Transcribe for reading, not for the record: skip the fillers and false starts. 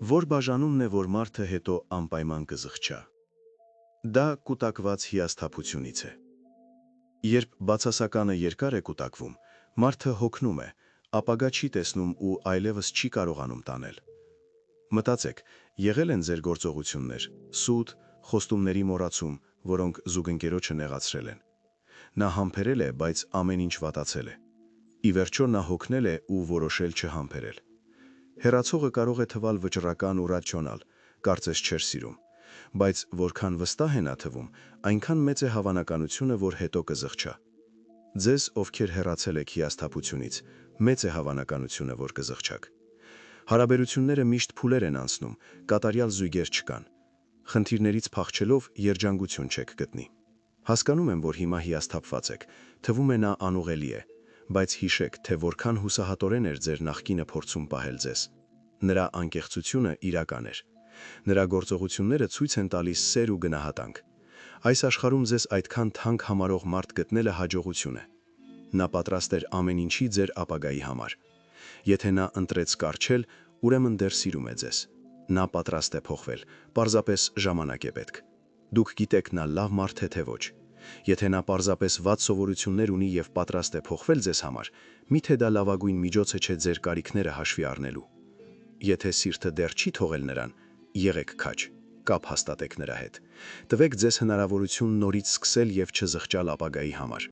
որ բաժանումն է, որ մարդը հետո անպայման կզղջա։ Դա կուտակված հիասթափությունից է։ Երբ բացասականը երկար է կուտակվում, մարդը հոգնում է, ապագա չի տեսնում ու այլևս չի կարողանում տանել։ Մտածեք, եղել են ձեր գործողություններ, սուտ, խոստումների մոռացում, որոնք զուգընկերոջը նեղացրել են։ Նա համբերել է, բայց ամեն ինչ վատացել է։ Ի վերջո նա հոգնել է ու որոշել չհամբերել։ Հեռացողը կարող է թվալ վճռական ու ռացիոնալ, կարծես չէր սիրում, բայց որքան վստահ է նա թվում, այնքան մեծ է հավանականությունը, որ հետո կզղջա։ Ձեզ, ովքեր հեռացել եք հիասթափությունից, մեծ է հավանականությունը, որ կզղջաք։ Հարաբերությունները միշտ փուլեր են անցնում, կատարյալ զույգեր չկան։ Խնդիրներից փախչելով երջանկություն չեք գտնի։ Հասկանում եմ, որ հիմա հիասթափված եք, թվում է նա անուղելի է, բայց հիշեք, թե որքան հուսահատորեն էր ձեր նախկինը փորձում պահել ձեզ։ Նրա անկեղծությունը իրական էր։ Նրա գործողությունները ցույց են տալիս սեր ու գնահատանք։ Այս աշխարհում ձեզ այդքան թանկ համարող մարդ գտնելը հաջողություն է։ Նա պատրաստ էր ամեն ինչի ձեր ապագայի համար։ Եթե նա ընտրեց կառչել, ուրեմն դեռ սիրում է ձեզ։ Նա պատրաստ է փոխվել, պարզապես ժամանակ է պետք։ Դուք գիտեք նա լավ մարդ է թե ոչ։ Եթե նա պարզապես վատ սովորություններ ունի եւ պատրաստ է փոխվել ձեզ համար, միթե դա լավագույն միջոցը չէ ձեր կարիքները հաշվի առնելու։ Եթե սիրտը դեռ չի թողել նրան, եղեք քաջ, կապ հաստատեք նրա հետ։ Տվեք ձեզ հնարավորություն նորից սկսել եւ չզղջալ ապագայի համար։